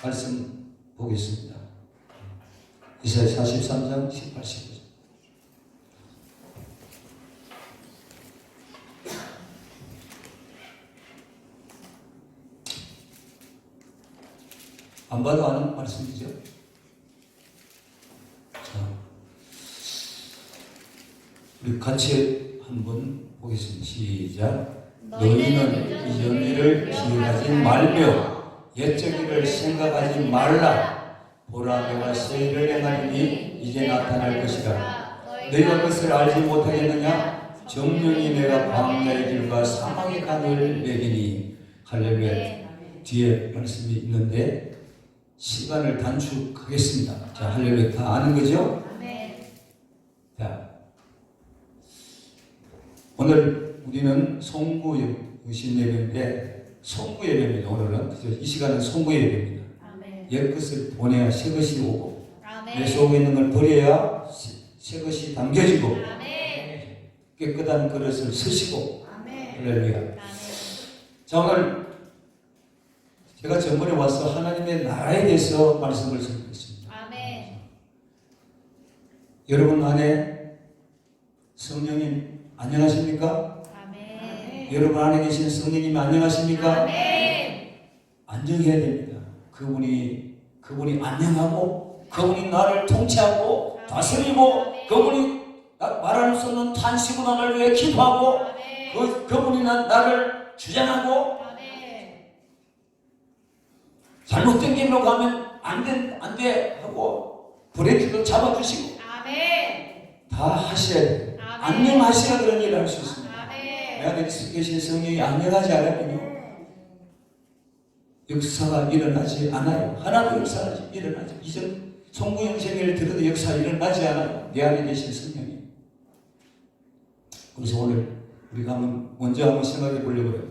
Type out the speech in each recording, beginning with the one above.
말씀 보겠습니다. 이사야 43장 18, 19절. 안 봐도 아는 말씀이죠. 자, 우리 같이 한번 보겠습니다. 시작. 너희는 이전 일을 기억하지 말며 옛적 일을 생각하지 말라. 보라, 내가 새 일을 행하리니 이제 나타날 것이라. 너희가 그것을 알지 못하겠느냐? 정령이 내가 광야의 길과 사막의 강을 내리니. 할렐루야. 뒤에 말씀이 있는데 시간을 단축하겠습니다. 자, 할렐루야. 다 아는 거죠? 자, 오늘 우리는 송구 의심 예배인데 송구 예배입니다. 오늘은 이 시간은 송구 예배입니다. 옛 것을 보내야 새 것이 오고 내 속에 있는 걸 버려야 새 것이 담겨지고 깨끗한 그릇을 쓰시고. 할렐루야. 자, 오늘 제가 전번에 와서 하나님의 나라에 대해서 말씀을 드리겠습니다. 여러분 안에 성령님 안녕하십니까? 여러분 안에 계신 성령님 안녕하십니까? 안녕해야 됩니다. 그분이 안녕하고 그분이 나를 통치하고 다스리고 그분이 말할 수 없는 탄식으로 나를 위해 기도하고 그분이 나를 주장하고 잘못된 길로 가면 안 돼 하고 브레이크도 잡아주시고 다 하셔야 돼요. 안녕하셔야 그런 일을 할 수 있습니다. 내 안에 계신 성령이 안녕하지 않으면요 역사가 일어나지 않아요. 하나도 역사가 일어나지. 이전 송구 영생을 들어도 역사가 일어나지 않아요. 내 안에 계신 성령이. 그래서 오늘 우리가 먼저 한번 생각해 보려고 해요.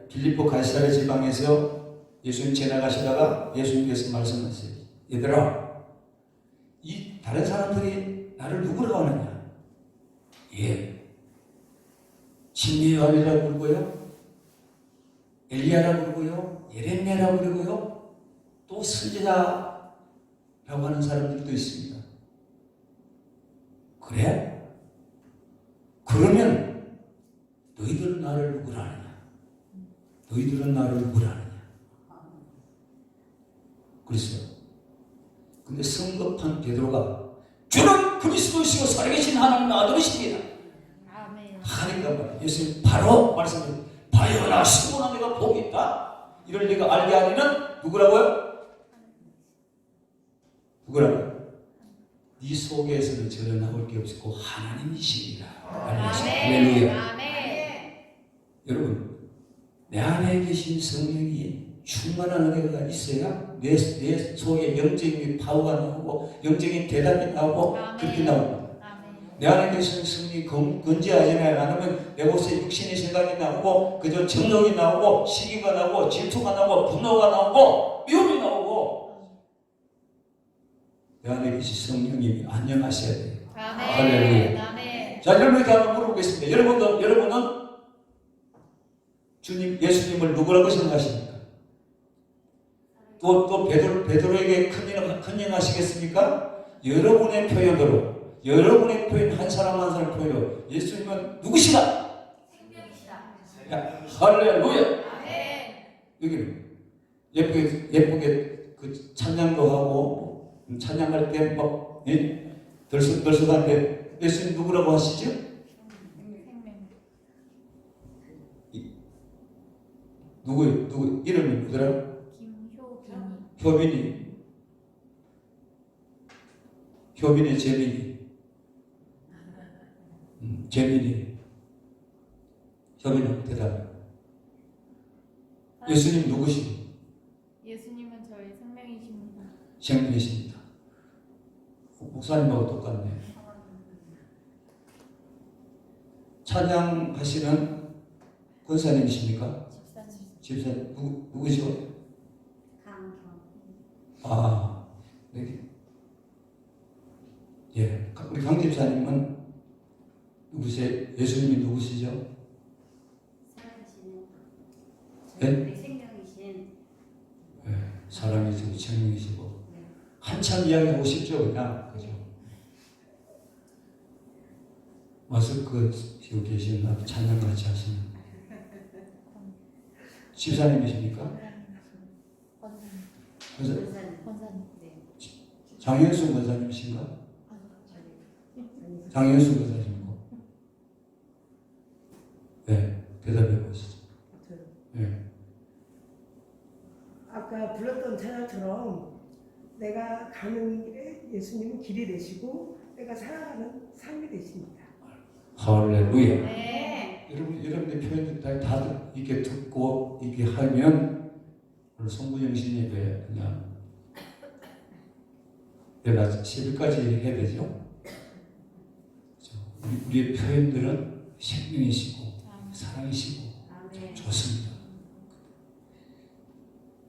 빌립보 가이사랴 지방에서 예수님 지나가시다가 예수님께서 말씀하세요. 얘들아, 이 다른 사람들이 나를 누구라고 하느냐? 진리 요한이라고 부르고요, 엘리야라고 부르고요, 예레미야라고 부르고요, 또 선지자라고 하는 사람들도 있습니다. 그래? 그러면 너희들은 나를 누구라 하느냐? 너희들은 나를 누구라 하느냐? 그랬어요. 근데 성급한 베드로가 주는 그리스도시요 살아계신 하나님의 아들이십니다. 하니까 말이에요. 예수님 바로 말씀드려요. 바요나 시몬아, 내가 복이 있다. 이를 네가 알게 하리는 누구라고요? 네 속에서는 전혀 나올 게 없고 하나님이십니다. 할렐루야. 여러분, 내 안에 계신 성령이 충만한 은혜가 있어야 내 속에 영적인 파워가 나오고 영적인 대답이 나오고 그렇게 나옵니다. 내 안에 계신 성령이 건재하지 않으면 내 곳에 육신의 생각이 나오고 그저 정욕이 나오고 시기가 나오고 질투가 나오고 분노가 나오고 미움이 나오고. 내 안에 계신 성령님이 안녕하셔야 돼요. 할렐루야. 자, 여러분에게 한번 물어보겠습니다. 여러분은 주님 예수님을 누구라고 생각하십니까? 또 베드로에게 큰 하시겠습니까? 여러분의 표현으로, 여러분의 표현, 한 사람 한 사람 표현으로 예수님은 누구시다? 생명이시다. 할렐루야. 여기는 예쁘게 그 찬양도 하고 찬양할 때 막 덜썩덜썩한데 예수님 누구라고 하시죠? 누구 이름이 뭐더라? 효빈이 재민이 효빈이 대답해. 예수님 누구시고? 예수님은 저의 생명이십니다. 생명이십니다. 목사님하고 똑같네. 찬양하시는 권사님이십니까? 집사님. 누구시고? 네. 우리 강 집사님은 누구세요? 예수님이 누구시죠? 살아계시는 네? 우리 생명이신 사랑이시고 청명이시고 한참 이야기하고 싶죠 그냥 그죠? 와서 그 여기 계신 찬양 같이 하시는 집사님이십니까? 권사님. 장현수 권사님이신가? 장현수 권사님이고 네 대답해 보시죠. 네. 아까 불렀던 찬양처럼 내가 가는 길에 예수님은 길이 되시고 내가 살아가는 삶이 되십니다. 할렐루야. 네. 여러분의 표현들 다들 이렇게 듣고 이렇게 하면 오늘 송구영신 예배 그냥 내가 10일까지 해야 되죠. 우리의 표현들은 생명이시고 사랑이시고 좋습니다.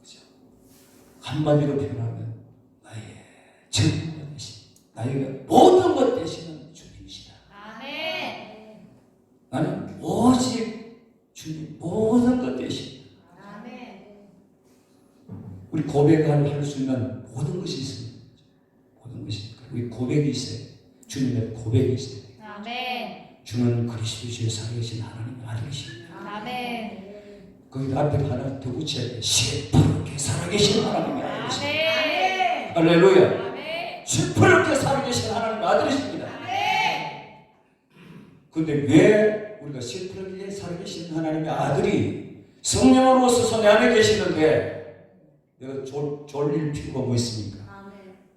그죠? 한마디로 표현하면 나의 전부가 되신 나의 모든 것 되시는 주님이시다. 아멘. 나는 오직 주님 모든 것 되십니다. 아멘. 우리 고백할 수 있는 모든 것이 있습니다. 모든 것이 우리 고백이 있어요. 주님의 고백이 있어요. 아멘. 주는 그리스도의 살아계신 하나님의 아들이십니다. 아멘. 거기 앞에 하나 더 붙여야 돼. 시퍼렇게 살아계신 하나님의 아들이십니다. 아멘. 할렐루야. 아멘. 시퍼렇게 살아계신 하나님의 아들이십니다. 아멘. 근데 왜 우리가 시퍼렇게 살아계신 하나님의 아들이 성령으로서 내 안에 계시는데 내가 졸릴 필요가 뭐 있습니까?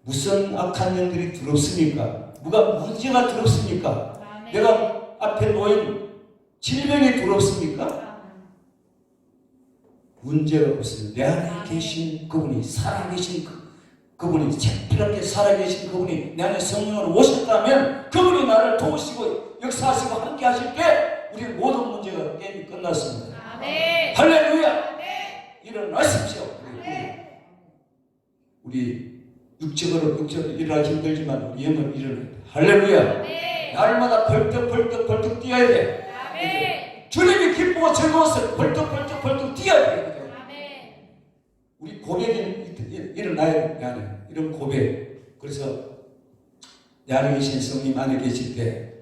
무슨 악한 영들이 두렵습니까? 누가 문제가 두렵습니까? 아멘. 내가 앞에 놓인 질병이 두렵습니까? 문제가 없어요. 내 안에 계신 그분이 살아계신 그분이 새롭게 살아계신 그분이 내 안에 성령으로 오셨다면 그분이 나를 도우시고 역사하시고 함께 하실 때 우리 모든 문제가 게임이 끝났습니다. 아멘. 할렐루야. 아멘. 일어나십시오. 아멘. 우리 육적으로 일어나기 힘들지만 우리 영은 일어나야 돼. 할렐루야. 아멘. 날마다 벌떡 뛰어야 돼. 아멘. 주님이 기쁘고 즐거워서 벌떡 뛰어야 돼. 아멘. 우리 고백이 일어나야 돼. 이런 고백. 그래서 내 안에 계신 성님 안에 계실 때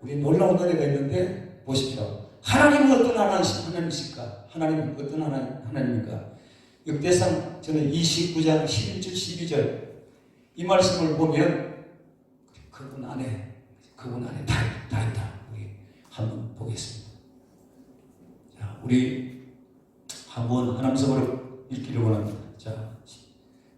우리 놀라운 노래가 있는데 보십시오. 하나님은 어떤 하나님이실까? 하나님은 어떤 하나님입니까? 역대상 저는 29장 11절 12절 이 말씀을 보면 그분 안에 다 있다. 우리 한번 보겠습니다. 자, 우리 한번 하나님성으로 읽기를 원합니다. 자,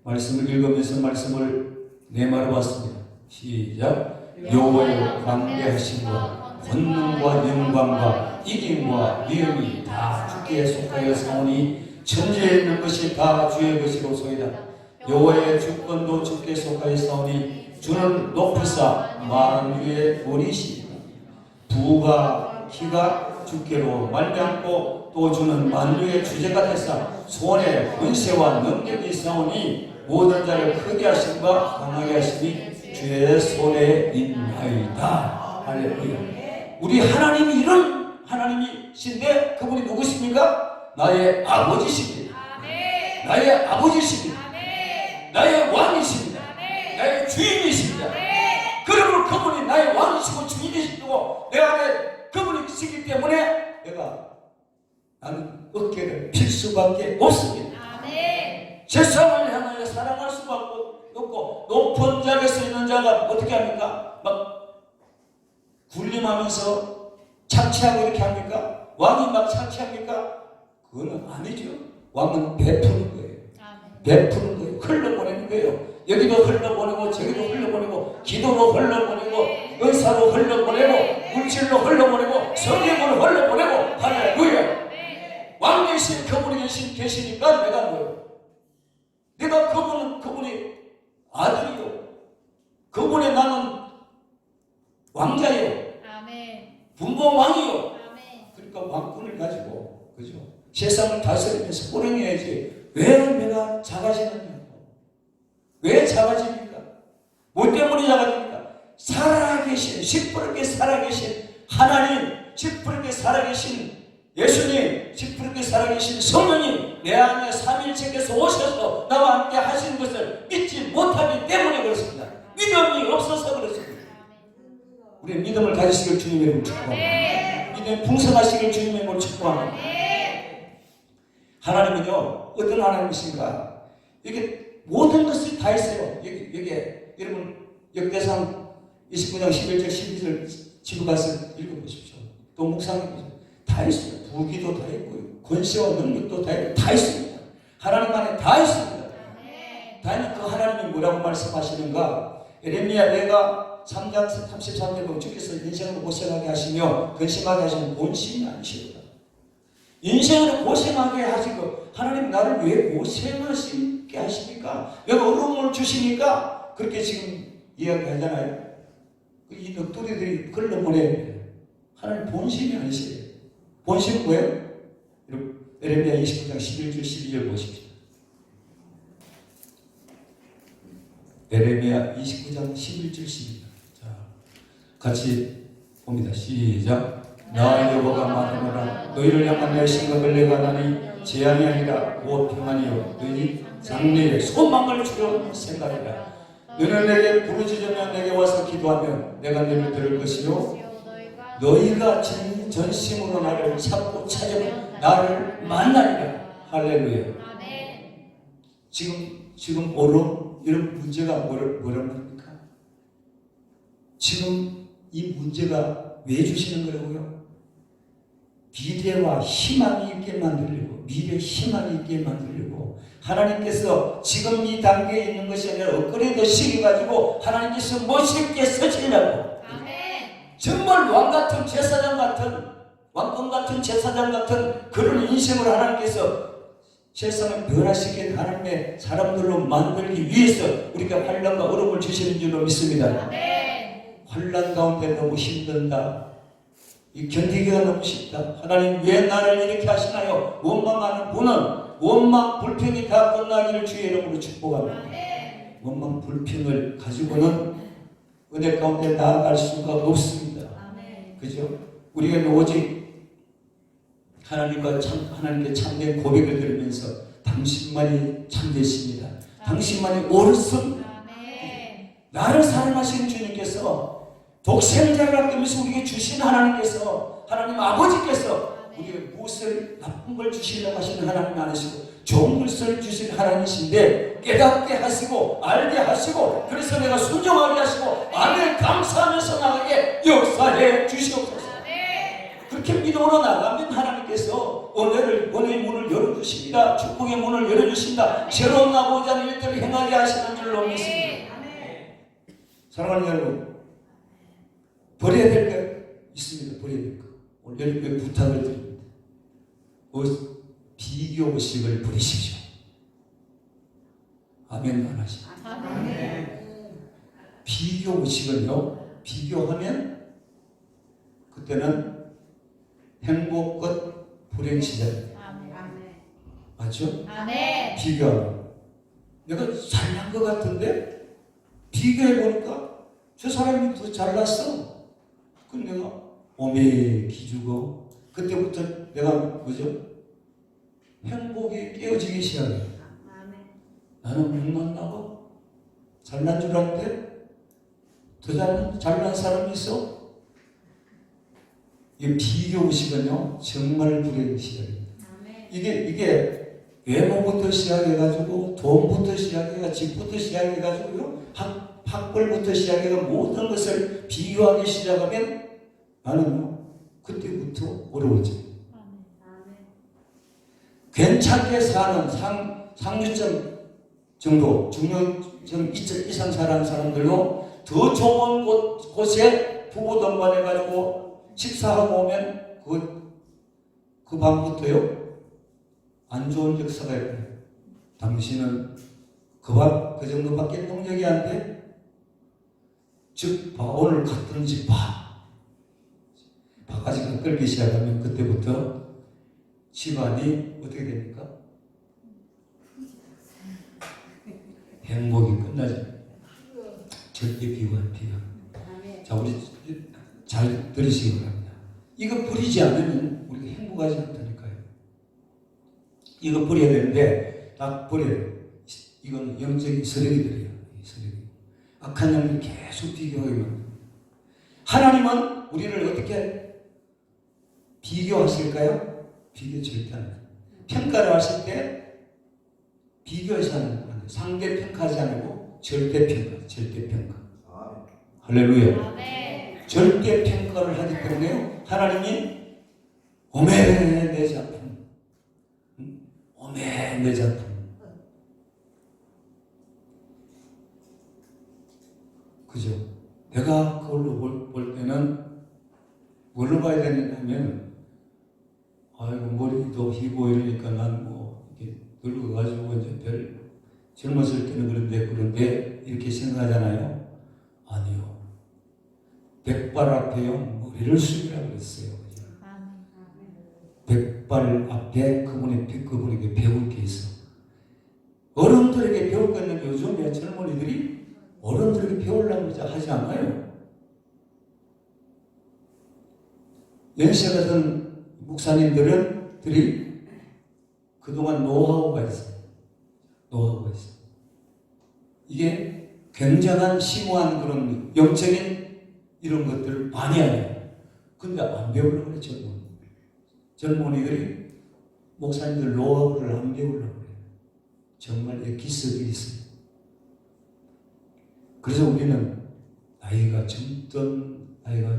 말씀을 읽으면서 말씀을 내말해 봤습니다. 시작. 여호와여 광대하심과 권능과 영광과 이김과 위엄이 다 주께 속하여 사오니 천지에 있는 것이 다 주의 것이로소이다. 여호와의 주권도 주께 속하여 사오니 주는 높으사 만유의 원이시니라. 부가 희가 주께로 말미암고 또 주는 만유의 주제가 되사 손에 권세와 능력이 있사오니 모든 자를 크게 하심과 강하게 하심이 주의 손에 있나이다. 할렐루야. 우리 하나님이 이런 하나님이신데 그분이 누구십니까? 나의 아버지십니다. 아멘. 나의 아버지십니다. 아멘. 나의 왕이십니다. 아멘. 나의 주인이십니다. 아멘. 그러므로 그분이 나의 왕이시고 주인이시고 내 안에 그분이 계시기 때문에 나는 어깨를 필 수밖에 없습니다. 아멘. 세상을 향하여 사랑할 수밖에 없고 높은 자리에 있는 자가 어떻게 합니까? 막 군림하면서 착취하고 이렇게 합니까? 왕이 막 착취합니까? 그거는 아니죠. 왕은 베푸는 거예요. 아멘. 베푸는 거예요. 흘러보내는 거예요. 여기도 흘러보내고 저기도 흘러보내고 기도로 흘러보내고 은사로 흘러보내고 물질로 흘러보내고 성경으로 흘러보내고 할렐루야. 왕 대신 그분이 계시니까 내가 뭐예요? 내가 그분이 아들이요. 그분이 나는 왕자예요. 아멘. 분봉왕이요. 아멘. 그러니까 왕권을 가지고 그죠? 세상을 다스리면서 호령해야지. 왜 내가 작아지느냐고? 왜 작아집니까? 뭐 때문에 작아집니까? 살아계신 시퍼렇게 살아계신 하나님, 시퍼렇게 살아계신 예수님, 시퍼렇게 살아계신 성령님 내 안에 삼일체께서 오셔서 나와 우리 믿음을 가지시길 주님의 이름으로 축복합니다. 믿음이 풍성하시길 주님의 이름으로 축복합니다. 하나님은요 어떤 하나님이신가? 이게 모든 것을 다 했어요. 여기에 여러분 역대상 29장 11절 12절 집에 가서 읽어보십시오. 또 묵상해보십시오. 다 했어요. 부귀도 다 했고요. 권세와 능력도 다 했고 다 했습니다. 하나님 안에 다 했습니다. 다행히 그 하나님이 뭐라고 말씀하시는가? 에레미야 내가 3장 33절 보면 주께서 인생으로 고생하게 하시며 근심하게 하시는 본심이 아니시로다. 인생으로 고생하게 하시고 하나님 나를 왜 고생하시게 하십니까? 왜 어려움을 주시니까? 그렇게 지금 이야기하잖아요. 이 넋두리들이 글로 보내 하나님 본심이 아니시래요. 본심은 뭐예요? 에레미야 29장 11절 12절 보십시오. 에레미야 29장 11절 12절. 자, 같이 봅니다. 시작. 나 여호와가 말하노라 너희를 향한 내 생각을 내가 하나니 재앙이 아니라 곧 평안이요 너희 장래에 소망을 주려 생각이라. 너는 내게 부르짖으면 내게 와서 기도하면 내가 너를 들을 것이요 너희가 전심으로 나를 찾고 찾으면 나를 만나리라. 할렐루야. 지금 이런 문제가 뭐란 말입니까? 지금 이 문제가 왜 주시는 거라고요? 미래와 희망이 있게 만들려고, 미래 희망이 있게 만들려고 하나님께서 지금 이 단계에 있는 것이 아니라 엇그레도 시켜가지고 하나님께서 멋있게 쓰시려고. 정말 왕같은 제사장 같은 왕권 같은 제사장 같은 그런 인생을 하나님께서 세상을 변화시킨 하나님의 사람들로 만들기 위해서 우리가 환난과 어려움을 주시는 줄로 믿습니다. 환난 가운데 너무 힘든다. 이 견디기가 너무 쉽다. 하나님 왜 나를 이렇게 하시나요? 원망하는 분은 원망 불평이 다 끝나기를 주의 이름으로 축복합니다. 원망 불평을 가지고는 은혜 가운데 나아갈 수가 없습니다. 그죠? 우리가 오직 하나님께 참된 고백을 들으면서 당신만이 참되십니다. 당신만이 옳습니다. 나를 사랑하시는 주님께서 독생자를 아끼면서 우리에게 주신 하나님께서 하나님 아버지께서 우리에게 무엇을 나쁜 걸 주시려고 하시는 하나님 아니시고 좋은 것을 주신 하나님이신데 깨닫게 하시고 알게 하시고 그래서 내가 순종하게 하시고 아멘 감사하면서 나가게 역사해 주시옵소서. 그렇게 믿음으로 나가면 하나님께서 은혜의 문을 열어주십니다. 축복의 문을 열어주십니다. 새로운 나고자 하는 일들을 행하게 하시는 줄로 믿습니다. 사랑하는 여러분, 버려야 될 거 있습니다. 버려야 될 거. 오늘 여러분께 부탁을 드립니다. 비교의식을 버리십시오. 아멘 안 하시죠? 비교의식은요, 비교하면 그때는 행복 끝 불행 시작입니다. 맞죠? 비교하면 내가 잘난 것 같은데 비교해보니까 저 사람이 더 잘났어. 그럼 내가 오메 기주고 그때부터 내가 뭐죠? 행복이 깨어지기 시작해요. 나는 못났나고 잘난 줄 알았는데 더 잘난 사람이 있어? 이 비교의식은요 정말 불행의 시작입니다. 이게 외모부터 시작해가지고 돈부터 시작해가 집부터 시작해가지고요 학벌부터 시작해가 모든 것을 비교하기 시작하면 나는요 그때부터 어려워져요. 괜찮게 사는 상류점 정도 중요점 이상 사는 사람들도 더 좋은 곳에 부부 동반해가지고 식사하고 오면 그 밤부터요 안 좋은 역사가 있어요. 당신은 그 정도밖에 능력이 안 돼? 즉 오늘 갔든지 바가지가 끓기 시작하면 그때부터 집안이 어떻게 됩니까? 행복이 끝나죠. 절대 비교할 필요. 자, 우리 잘 들으시기 바랍니다. 이거 버리지 않으면 우리가 행복하지 않다니까요. 이거 버려야 되는데 딱 버려요. 이건 영적인 서력이들이에요. 악한 영을 계속 비교하게 만듭니다. 하나님은 우리를 어떻게 비교하실까요? 비교 절대 안 해요. 평가를 하실 때 비교해서 하는 거예요. 상대 평가하지 않고 절대 평가, 절대 평가. 할렐루야. 아멘. 절대 평가를 하기 때문에 하나님이 오메 내 작품, 오메 내 작품. 그죠? 내가 그걸로 볼 때는 뭘로 봐야 되냐면, 아이고 머리도 휘고 이러니까 난 뭐 이렇게 늙어가지고 이제 별 젊었을 때는 그런데 이렇게 생각하잖아요. 아니요. 백발 앞에요 머리를 숙이라고 그랬어요. 백발 앞에 그분에게 배울 게 있어. 어른들에게 배울 거 있는데 요즘에 젊은이들이 어른들에게 배우려고 하지 않아요. 연세 같은 목사님들이 그동안 노하우가 있어요. 노하우가 있어요. 이게 굉장한 심오한 그런 영적인 이런 것들을 많이 알아요. 근데 안 배우려고 그랬죠. 젊은이들이 목사님들 노하우를 안 배우려고 그래요. 정말 기습이 있어요. 그래서 우리는 나이가 젊든 나이가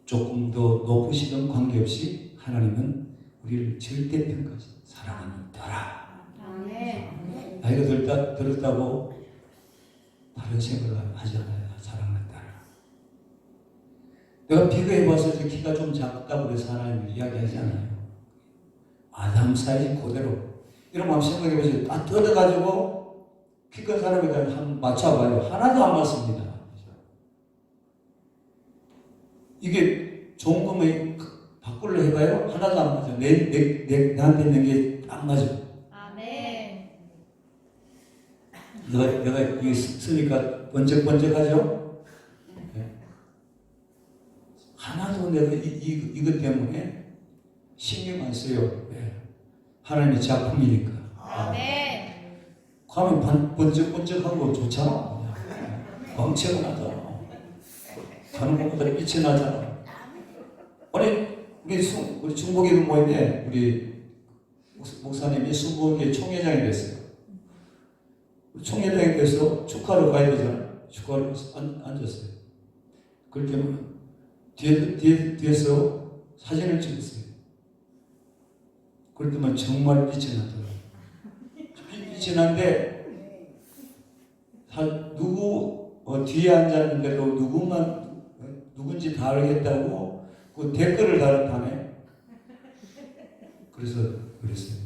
조금 더 높으시든 관계없이 하나님은 우리를 절대 평가하시 사랑하는 따라. 아멘. 나이가 들었다고 다른 생각을 하지 않아요. 사랑하는 따라. 내가 비교해봐서 키가 좀 작다고 해서 하나님을 이야기하지 않아요. 아담 사이즈 그대로. 이런 마음 생각해보세요. 딱 뜯어가지고 키 큰 사람에다 한번 맞춰봐요. 하나도 안 맞습니다. 이게 좋은 거면 바꾸려 해봐요. 하나도 안 맞아. 나한테 있는 게 안 맞아. 아멘. 내가 이게 쓰니까 번쩍번쩍하죠? 네. 하나도 내가 이것 때문에 신경 안 써요. 네. 하나님의 작품이니까. 아멘. 가면 번쩍번쩍하고 좋잖아. 광채가 나잖아. 가는 것보다 빛이 나잖아. 아니, 우리 중복에도 모인데, 우리 목사님이 순복의 총회장이 됐어요. 총회장이 돼서 축하를 가야 되잖아. 축하를 앉았어요. 그럴 때는 뒤에서 사진을 찍었어요. 그럴 때만 정말 빛이 나더라고요. 빛이 난데, 뒤에 앉았는데도 누군지 다 알겠다고 그 댓글을 달았다네. 그래서 그랬어요.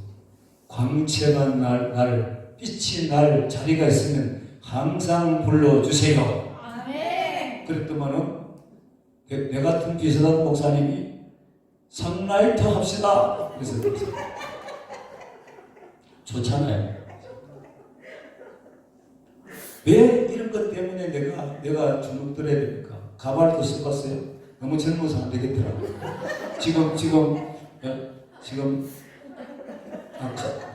광채가 빛이 날 자리가 있으면 항상 불러주세요. 아멘. 그랬더만은 내 같은 비슷한 목사님이 상라이터 합시다. 그래서 좋잖아요. 왜 이런 것 때문에 내가 주눅들어야 됩니까? 가발도 써봤어요. 너무 젊어서 안 되겠더라고요. 지금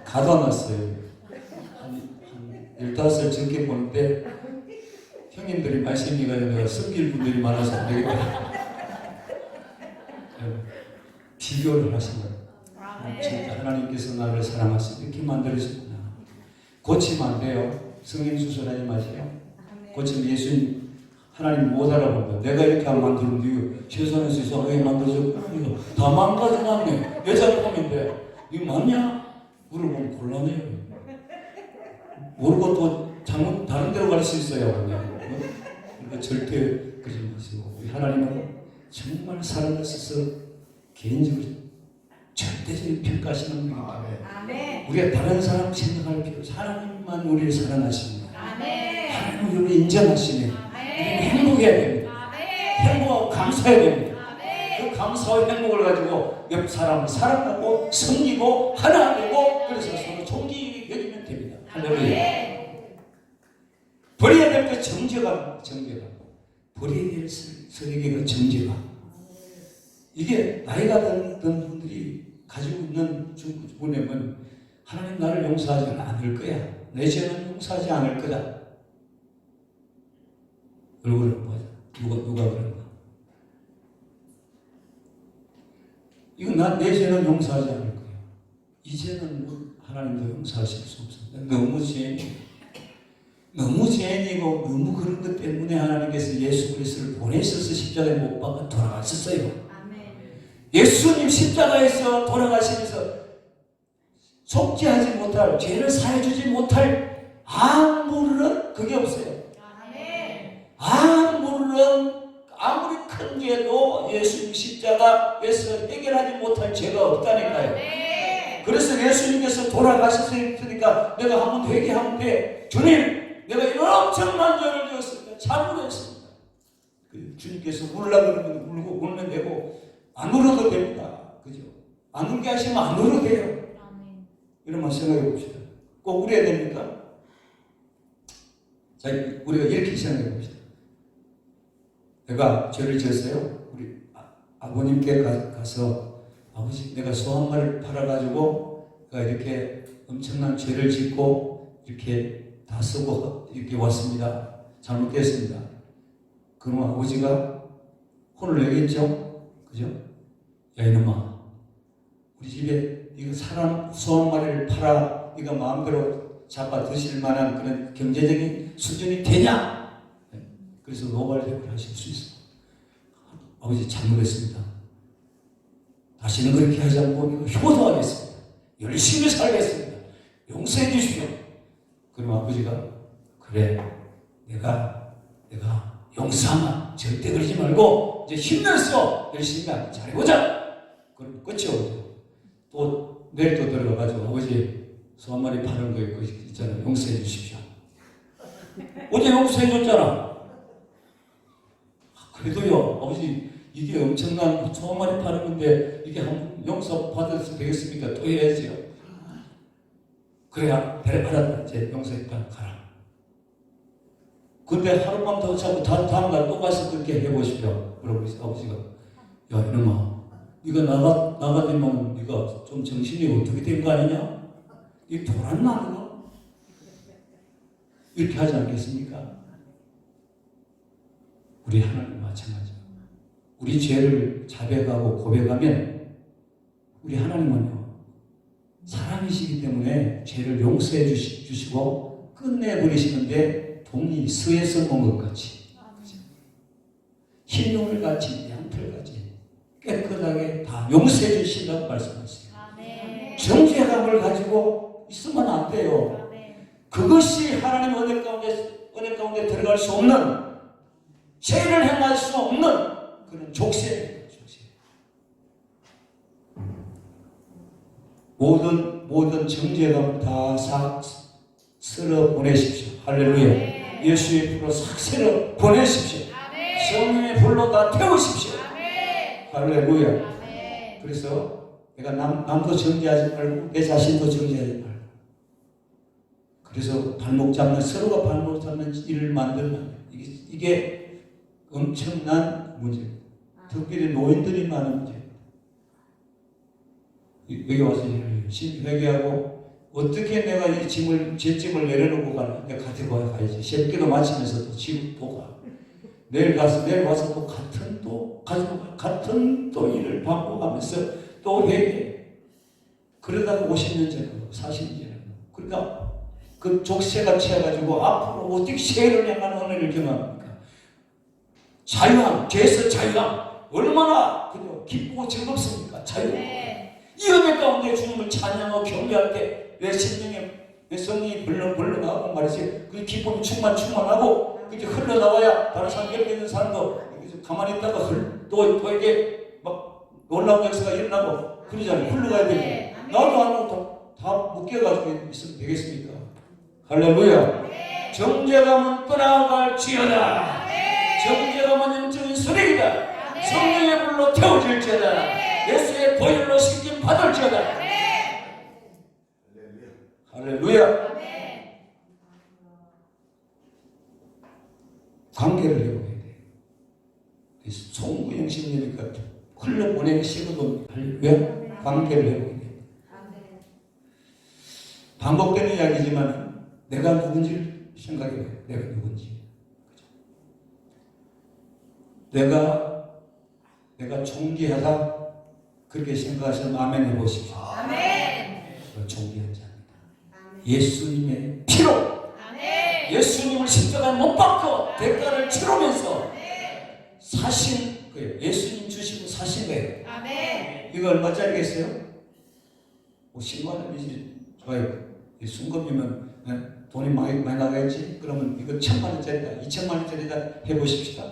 가둬놨어요. 한 15살 적게 보는데 형님들이 말씀이가 내가 숨길 분들이 많아서 안 되겠다. 비교를 하신 거예요. 진짜 하나님께서 나를 사랑하시고 이렇게 만들어주셨구나. 고치면 안 돼요. 성인 수술하지 마세요. 고치면 예수님 하나님 못 알아본다. 내가 이렇게 안 만들었는데 세상에서 이상하게 만들어졌구나. 다 망가져놨네. 내 작품인데 이거 맞냐? 물어보면 곤란해요. 모르고 또 잘못 다른 데로 갈 수 있어요. 그러니까 절대 그러지 마시고 우리 하나님은 정말 살아가셔서 개인적으로 절대적인 평가하시는 분이다. 우리가 다른 사람 생각할 필요 없어요. 하나님만 우리를 사랑하십니다. 하나님 우리를 인정하시네. 우리는 행복해야 됩니다. 행복하고 감사해야 됩니다. 그 감사와 행복을 가지고 옆 사람을 사랑하고 섬기고 하나 되고 그래서 서로 존귀 여기면 됩니다. 할렐루야. 버려야 될 것 정죄가 버려야 될 설계가 정죄가 이게 나이가 든 분들이 가지고 있는 보내면 하나님 나를 용서하지 않을 거야. 내 죄는 용서하지 않을 거다. 얼굴을 보자. 누가 그런가? 난 내 죄는 용서하지 않을 거예요. 이제는 하나님도 용서하실 수 없습니다. 너무 죄인이고 너무 그런 것 때문에 하나님께서 예수 그리스도를 보내셔서 십자가에 못 박아 돌아가셨어요. 아멘. 예수님 십자가에서 돌아가시면서 속죄하지 못할, 죄를 사해주지 못할 아무런 그게 없어요. 아멘. 아무리 큰 죄도 예수님 십자가에서 해결하지 못할 죄가 없다니까요. 아멘. 그래서 예수님께서 돌아가셨으니까 내가 한번 회개하면 돼. 주님, 내가 이런 엄청난 죄를 지었습니다. 잘못했습니다. 주님께서 울라 그러면 울고 울면 되고 안 울어도 됩니다. 그죠? 안 울게 하시면 안 울어도 돼요. 아멘. 이런만 생각해 봅시다. 꼭 울어야 됩니까? 자, 우리가 이렇게 생각해 봅시다. 내가 죄를 지었어요. 우리 아버님께 가서 아버지, 내가 소 한 마리를 팔아가지고 내가 이렇게 엄청난 죄를 짓고 이렇게 다 쓰고 이렇게 왔습니다. 잘못됐습니다. 그러면 아버지가 혼을 내겠죠? 그죠? 야, 이놈아, 우리 집에 이거 사람 소 한 마리를 팔아 이거 마음대로 잡아 드실 만한 그런 경제적인 수준이 되냐? 그래서 노발대우를 하실 수 있어. 아버지 잘못했습니다. 다시는 그렇게 하지 않고 효도하겠습니다. 열심히 살겠습니다. 용서해 주십시오. 그럼 아버지가 그래, 내가 용서하마. 절대 그러지 말고 이제 힘내서 열심히 잘해보자. 그럼 끝이 오죠. 또 내일 또 들어가가지고 아버지 소 한 마리 파는 거 있잖아요. 용서해 주십시오. 어제 용서해 줬잖아. 그래도요, 아버지, 이게 엄청난 소 한 마리 파는 건데, 이게 한 용서 받아서 되겠습니까? 또 해야지요. 그래야, 알았다. 이제 용서했다. 가라. 근데 하루만 더 자고 다음날 또 가서 그렇게 해보십시오. 그러고 아버지가, 야, 이놈아, 네가 나가되면 네가 좀 정신이 어떻게 된 거 아니냐? 이 돌았나, 너가? 이렇게 하지 않겠습니까? 우리 하나님 마찬가지입니다. 우리 죄를 자백하고 고백하면 우리 하나님은요, 사람이시기 때문에 죄를 용서해 주시고 끝내버리시는데 동이 스에서 온 것 같이 흰용을 같이 양털같이 깨끗하게 다 용서해 주신다고 말씀하세요. 정죄감을 가지고 있으면 안 돼요. 그것이 하나님 은혜 가운데 들어갈 수 없는, 죄를 행할 수 없는 그런 족쇄입니다. 모든 정죄감 다 쓸어 보내십시오. 할렐루야. 예수의 불로 싹 쓸어 보내십시오. 성령의 불로 다 태우십시오. 할렐루야. 그래서 내가 남도 정죄하지 말고 내 자신도 정죄하지 말고, 그래서 발목 잡는, 서로가 발목 잡는 일을 만들면 이게 엄청난 문제입니다. 특별히 노인들이 많은 문제입니다. 여기 와서 회개하고 어떻게 내가 이 제 짐을 내려놓고 가나? 내가 가지고 가야지. 새벽기도 마치면서 또 짐 보고 내일 와서 또 같은 또 일을 반복하면서 또 회개. 그러다가 50년 지나고 40년 지나고, 그러니까 그 족쇄가 채가지고 앞으로 어떻게 세를 향한 은혜를 경험합니까? 자유함, 죄에서 자유함, 얼마나 그죠? 기쁘고 즐겁습니까? 자유. 이 은혜 가운데 주님을 찬양하고 경배할 때 내 심령에 내 성령이 불러나오고 말이지, 그 기쁨이 충만하고 그게 흘러나와야 다른 사람 옆에 있는 사람도 가만히 있다가 또 이게 막 놀라운 역사가 일어나고 그러잖아요. 흘러가야 됩니다. 나도 안 하고 다 묶여가지고 있으면 되겠습니까? 할렐루야. 정죄감은 떠나갈지어다. 정죄감은 영적인 소리이다. 성령의 불로 태워질지어다. 예수의 보혈로 씻김 받을지어다. 할렐루야. 관계를 해보게 돼요. 송구영신이니까 흘러보내는 식으로 할렐루야. 관계를 해보게 돼요. 반복되는 이야기지만 내가 누군지를 생각해봐요. 내가 누군지. 내가 존귀하다. 그렇게 생각하시면 아멘 해보십시오. 아멘. 존귀한 자입니다. 예수님의 피로 아멘. 예수님을 십자가에 못 박고 대가를 치르면서 사신 거예요. 예수님 주시고 사신 거예요. 아멘. 이거 얼마짜리겠어요? 뭐 10만 원이지. 좋아요. 이 순금이면 돈이 많이 나가겠지? 그러면 이거 1,000만 원짜리다, 2,000만 원짜리다 해보십시다.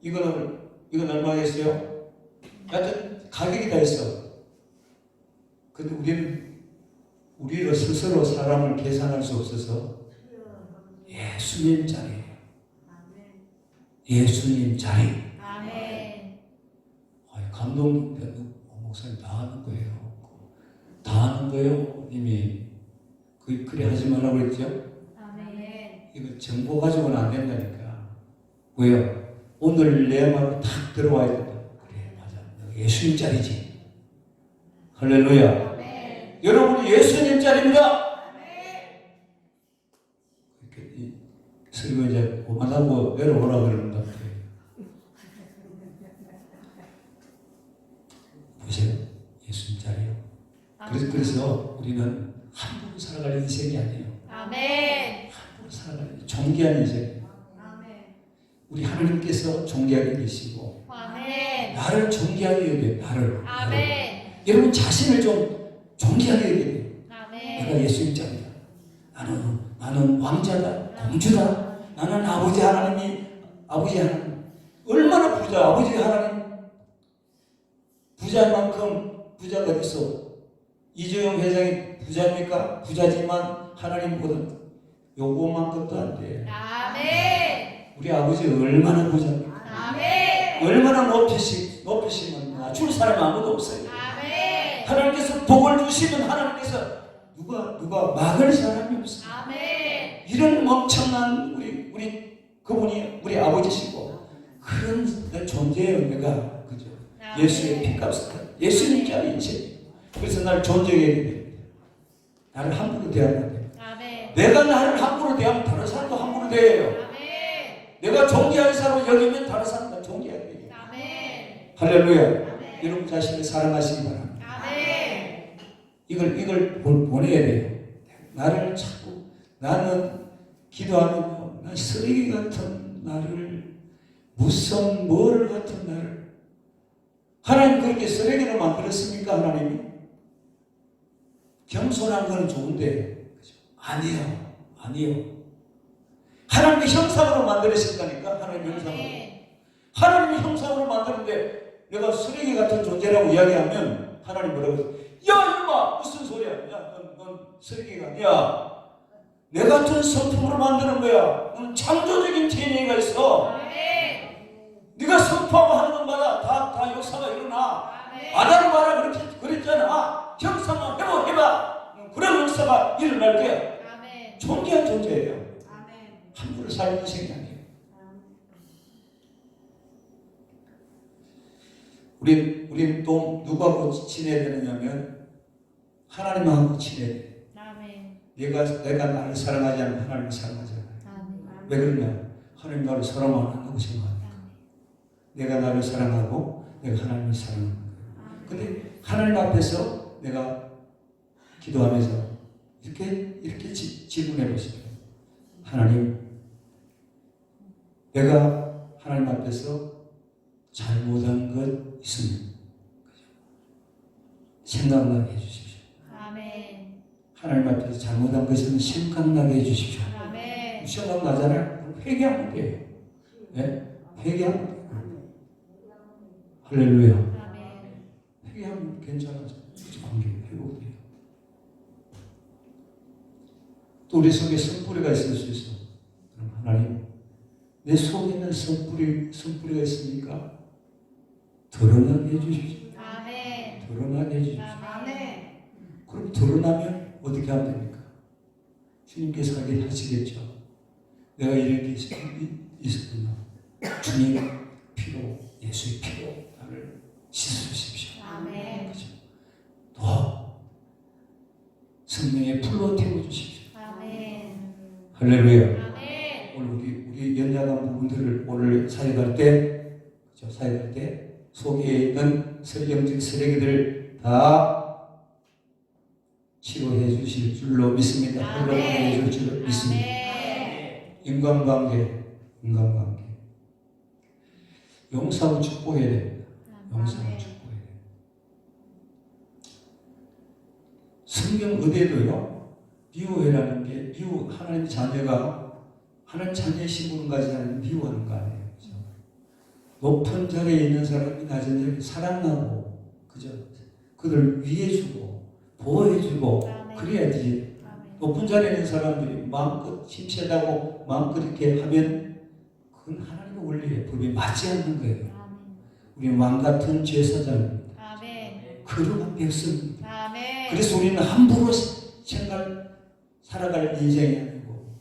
이건 얼마겠어요? 하여튼 가격이 다 있어. 근데 우리로 스스로 사람을 계산할 수 없어서 예수님 자리예요. 예수님 자리. 아멘. 감동, 목사님 다 하는 거예요. 다 하는 거예요. 이미 그래 하지 말라고 그랬죠? 아멘. 이거 정보 가지고는 안 된다니까. 왜요? 오늘 내 말로 탁 들어와야 된다. 그래, 맞아. 예수님 자리지. 할렐루야. 아멘. 여러분이 예수님 자리입니다. 아멘. 이렇게 설교자 오만하고 내려오라 그러는다. 보세요. 예수님 자리요. 그래서 우리는 함부로 살아갈 인생이 아니에요. 아멘. 함부로 살아갈 존귀한 인생이에요. 아멘. 우리 하나님께서 존귀하게 계시고 아멘. 나를 존귀하게 여겨요. 나를. 아멘. 여러분 자신을 좀 존귀하게 여겨요. 아멘. 내가 예수님 자리다. 나는 왕자다. 공주다. 나는 아버지 하나님 얼마나 부자. 아버지 하나님 부자인 만큼 부자가 어딨어. 이재용 회장이 부자입니까? 부자지만 하나님보다 요거만큼도 안 돼. 아멘. 우리 아버지 얼마나 부자입니까? 아멘. 얼마나 높이시면 낮출 사람이 아무도 없어요. 아멘. 하나님께서 복을 주시면 하나님께서 누가 막을 사람이 없어요. 아멘. 이런 엄청난 우리 그분이 우리 아버지시고 그런 존재예요. 내가 그죠? 예수의 피값을 예수님 자리 인생. 그래서 나를 존중해야 됩니다. 나를 함부로 대하면 안 돼요. 아멘. 내가 나를 함부로 대하면 다른 사람도 함부로 대해요. 아멘. 내가 존귀한 사람을 여기면 다른 사람도 존귀하게 돼요. 아멘. 할렐루야. 아멘. 여러분 자신을 사랑하시기 바랍니다. 아멘. 이걸 보내야 돼요. 나를 자꾸 나는 기도하면요. 난 쓰레기 같은 나를 무슨 뭘 같은 나를 하나님 그렇게 쓰레기로 만들었습니까? 하나님이 겸손한 건 좋은데 그죠? 아니에요. 하나님의 형상으로 만들으셨다니까. 하나님의 형상으로. 하나님의 형상으로 만드는데 내가 쓰레기 같은 존재라고 이야기하면 하나님 뭐라고 해요? 야 이놈아 무슨 소리야? 야 넌 쓰레기가 아니야. 내 같은 성품으로 만드는 거야. 넌 창조적인 DNA가 있어. 네가 선포하고 하는 것마다 다 역사가 일어나. 아담 봐라 그렇게 그랬잖아. 형상만 해봐. 그런 역사가 일어날 거야. 존귀한 존재예요. 함부로 살는 인생이 아니에요. 우린 또 누구하고 지내야 되느냐면 하나님하고 지내야 돼. 내가 나를 사랑하지 않으면 하나님을 사랑하잖아요. 왜 그러냐? 하나님 나를 사랑 안 한다고 생각합니다. 내가 나를 사랑하고 내가 하나님을 사랑하는 거예요. 근데 하나님 앞에서 내가 기도하면서 이렇게 질문해 보세요. 하나님, 내가 하나님 앞에서 잘못한 것 있으면 생각나게 해주십시오. 하나님 앞에서 잘못한 것은 생각나게 해주십시오. 생각나잖아요? 그럼 회개하면 돼요. 네? 회개하면 돼요. 할렐루야. 회개하면 괜찮아져. 관계 회복돼요. 또 우리 속에 선뿌리가 있을 수 있어. 그럼 하나님, 내 속에는 선뿌리가 있으니까 드러나게 해주십시오. 드러나게 해주십시오. 그럼 드러나면 어떻게 하면 됩니까? 주님께서 하게 하시겠죠. 내가 이렇게 있었구나. 주님 피로, 예수의 피로 나를 씻으십시오. 그렇죠? 더 성령의 불로 태워주십시오. 할렐루야. 오늘 우리 연약한 부분들을 오늘 사역할 때, 그렇죠? 사역할 때 속에 있는 영적 쓰레기들 다 치료해 주실 줄로 믿습니다. 흘러보내 줄 줄로 믿습니다. 인간관계. 용서하고 축복해야 됩니다. 용서하고 축복해야 됩니다. 성경 어디에도요, 미워해라는 게, 하나님 자녀가, 하나님 자녀의 신분을 가진 사람을 미워하는 거 아니에요. 그죠? 높은 자리에 있는 사람이 낮은 자리에 사랑하고, 그죠? 그들 위해주고, 보호해주고, 그래야지. 높은 자리에 있는 사람들이 마음껏 힘세다고 마음껏 이렇게 하면 그건 하나님의 원리예요. 법에 맞지 않는 거예요. 우리는 왕같은 제사장입니다. 거룩한 백성입니다. 그래서 우리는 함부로 살아갈 인생이 아니고,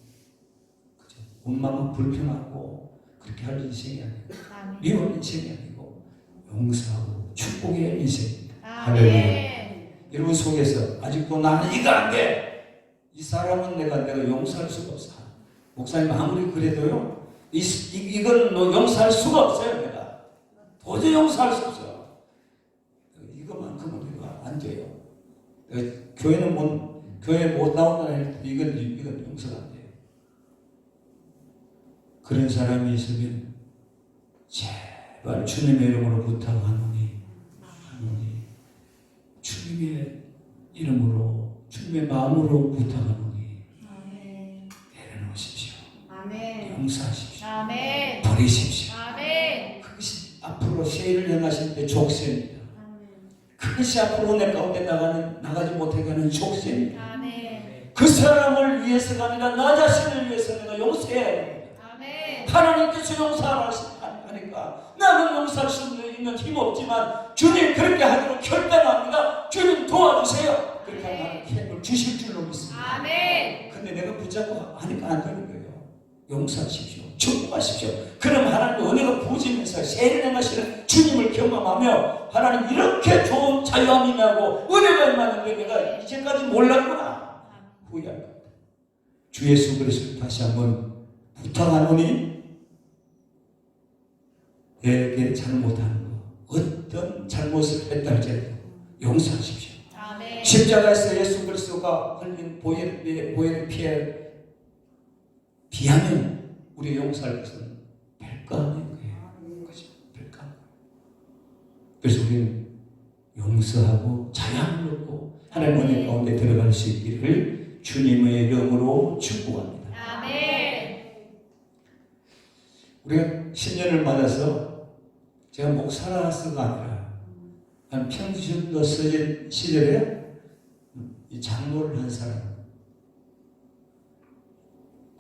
그죠? 원망하고 불평하고 그렇게 할 인생이 아니고, 미운 인생이 아니고 용서하고 축복의 인생입니다. 할렐루야. 여러분 속에서 아직도 나는 이거 안 돼. 이 사람은 내가 용서할 수가 없어. 목사님 아무리 그래도요, 이건 용서할 수가 없어요. 내가 도저히 용서할 수 없어요. 이것만큼은 내가 안 돼요. 교회 못 나온다는 할 때 이건 용서가 안 돼요. 그런 사람이 있으면 제발 주님의 이름으로 부탁하노니, 주님의 이름으로, 주님의 마음으로 부탁하노니 내려놓으십시오. 용서하십시오. 버리십시오. 그것이 앞으로 세일을 행하실 때 족쇄입니다. 그것이 앞으로 내 가운데 나가지 못하게 하는 족쇄입니다. 그 사람을 위해서가 아니라 나 자신을 위해서 내가 용서해야 됩니다. 하나님께서 용서하니까 나는 용서할 수 있는 힘 없지만 주님 그렇게 하기로 결단합니다. 주님 도와주세요. 그렇게 하는 힘을 주실 줄로 믿습니다. 근데 내가 붙잡고 하니까 안 되는 거예요. 용서하십시오. 축복하십시오. 그럼 하나님 은혜가 부어지면서 세일을 행하시는 주님을 경험하며 하나님 이렇게 좋은 자유함이 임하고 은혜가 임하는데 내가 이제까지 몰랐구나 후회할 겁니다. 주 예수 그리스도를 다시 한번 부탁하노니 내게 잘못하는 거, 어떤 잘못을 했다 할지라도 용서하십시오. 십자가에서 예수 그리스도가 흘린 보혈의 피에 비하면 우리 용서할 것은 별거 아닌 거예요. 그죠? 별거 아닌 거예요. 그래서 우리는 용서하고 자유함을 얻고 하나님 은혜 가운데 들어갈 수 있기를 주님의 이름으로 축복합니다. 우리가 신년을 맞아서 제가 목사라서가 아니라 한 평신도 시절에 이 장로를 한 사람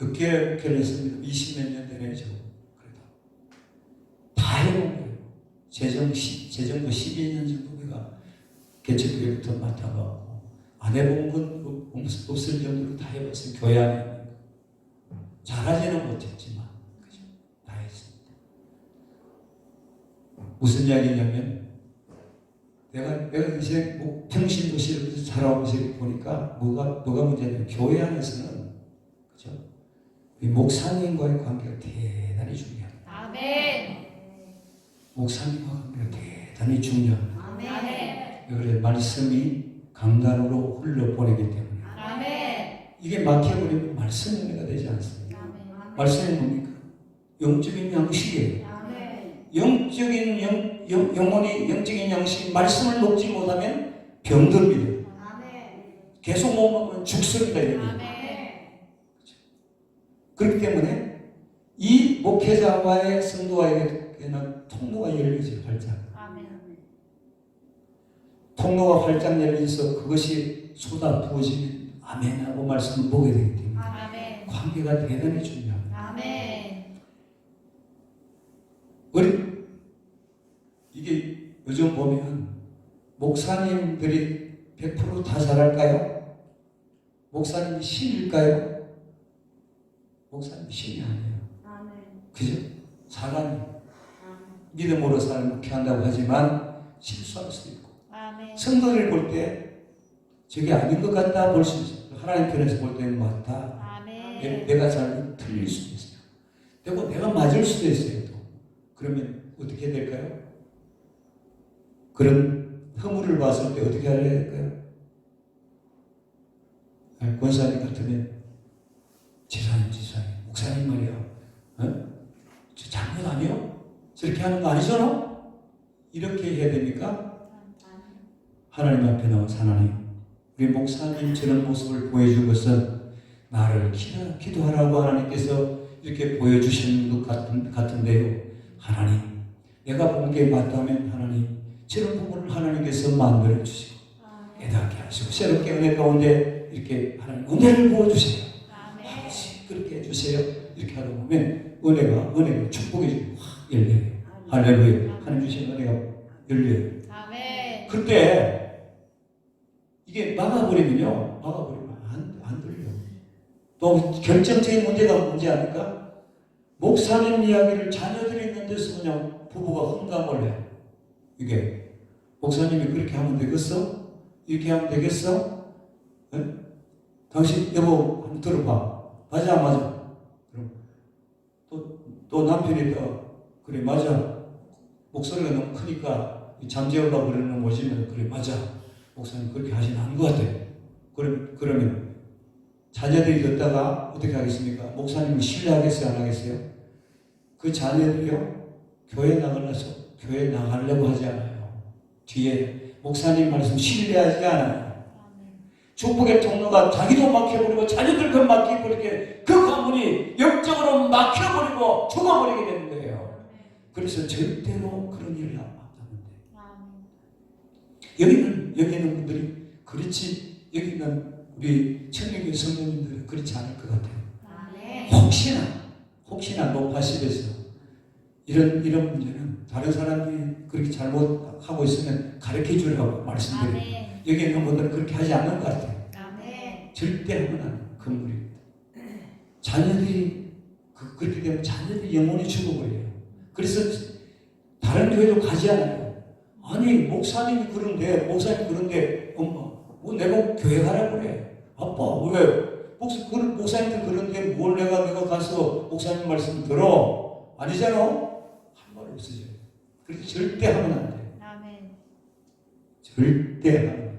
늦게 결혼했습니다. 20몇 년 되네. 저 그래도 다 해본 거예요. 재정도 12년 정도 내가 개척교회부터 맡아가고 안 해본 건 없을 정도로 다 해봤어요. 교회 안에 잘하지는 못했지만 그죠? 다 했습니다. 무슨 이야기냐면 내가 이제 평신도시를 살아오면서 보니까 뭐가 문제냐면 교회 안에서는 그죠? 이 목사님과의 관계가 대단히 중요합니다. 목사님과 관계가 대단히 중요합니다. 그래서 말씀이 강단으로 흘러보내기 때문에 이게 막혀버리면 말씀 은혜가 되지 않습니다. 말씀이 뭡니까? 영적인 양식이에요. 영적인 영적인 양식 말씀을 먹지 못하면 병듭니다. 계속 못 먹으면 죽습니다. 그렇기 때문에 이 목회자와의 성도와에게는 통로가 열리죠. 활짝. 통로가 활짝 열려서 그것이 쏟아 부어지면 아멘하고 말씀을 보게 되기 때문에 관계가 대단히 중요합니다. 이게 요즘 보면 목사님들이 100% 다 잘할까요? 목사님이 신일까요? 목사님 신이 아니에요. 그죠? 사람이 믿음으로 사람을 목회한다고 하지만 실수할 수도 있고 성도를 볼 때 저게 아닌 것 같다 볼 수 있어요. 하나님 편에서 볼 때는 맞다. 내가 잘 틀릴 수도 있어요. 그리고 내가 맞을 수도 있어요. 또. 그러면 어떻게 될까요? 그런 허물을 봤을 때 어떻게 해야 될까요? 권사님 같으면 지사님 목사님 말이야, 저 잘못 아니요? 저렇게 하는 거 아니잖아? 이렇게 해야 됩니까? 하나님 앞에 나와서 하나님, 우리 목사님 저런 모습을 보여준 것은 나를 기도하라고 하나님께서 이렇게 보여주시는 것 같은데요. 하나님, 내가 본 게 맞다면 하나님, 저런 부분을 하나님께서 만들어 주시고 깨닫게 하시고 새롭게 은혜 가운데 이렇게 하나님 은혜를 부어주세요. 아버지 그렇게 해주세요. 이렇게 하다 보면 은혜가 축복이 확 열려요. 할렐루야. 하나님 주신 은혜가 열려요. 아멘. 그때 이게 막아버리면 안 들려. 또 결정적인 문제 아닐까? 목사님 이야기를 자녀들이 있는 데서 그냥 부부가 흥담을 해. 이게 목사님이 그렇게 하면 되겠어? 이렇게 하면 되겠어? 네? 당신 여보 한번 들어봐. 맞아 안 맞아? 그럼 또 남편이 그래 맞아. 목소리가 너무 크니까 잠재우려고 그러는 것이면 그래 맞아. 목사님 그렇게 하시면 안 것 같아. 그러면 자녀들이 듣다가 어떻게 하겠습니까? 목사님을 신뢰하겠어요? 안 하겠어요? 그 자녀들이요 교회 나가려고 하지 않아요. 뒤에 목사님 말씀 신뢰하지 않아요. 축복의 통로가 자기도 막혀버리고 자녀들도 막혀버리게 그 가문이 영적으로 막혀버리고 죽어버리게 되는 거예요. 그래서 절대로 그런 일을 안 하는데 여기 있는 분들이 그렇지 여기 있는 우리 청년교 성도님들은 그렇지 않을 것 같아요. 혹시나 높아집에서 이런 문제는 다른 사람들이 그렇게 잘못하고 있으면 가르쳐 주라고 말씀드려요. 여기 있는 분들은 그렇게 하지 않는 것 같아요. 절대 하면 안 돼요. 금물입니다. 자녀들이 그렇게 되면 자녀들이 영혼이 죽어버려요. 그래서 다른 교회로 가지 않아요. 아니 목사님이 그런데 엄마 내가 교회 가라고 그래. 아빠 왜? 목사님들 그런데 뭘 내가 가서 목사님 말씀 들어? 아니잖아? 한 말 없으죠. 그래서 절대 하면 안 돼요. 절대 하면 안 돼요.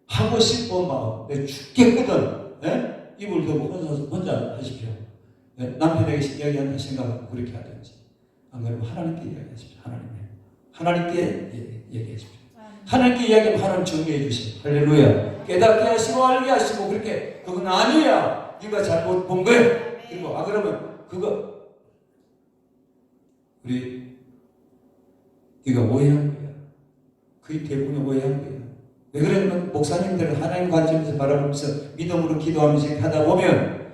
하고 싶은 마음, 내가 죽겠거든. 예? 입을 덮고 혼자 하십시오. 예? 남편에게 이야기한다 생각하고 그렇게 하든지. 안 그러면 하나님께 이야기하십시오. 하나님께 얘기하십시오. 하나님께 이야기하면 하나님 정리해 주시오. 할렐루야. 깨닫게 하시고 알게 하시고 그렇게 그건 아니야. 네가 잘못 본 거야. 그리고 그러면 그거 네가 오해한 거야. 그게 대부분이 오해한 거야. 왜 그러냐면 목사님들은 하나님 관점에서 바라보면서 믿음으로 기도하면서 하다 보면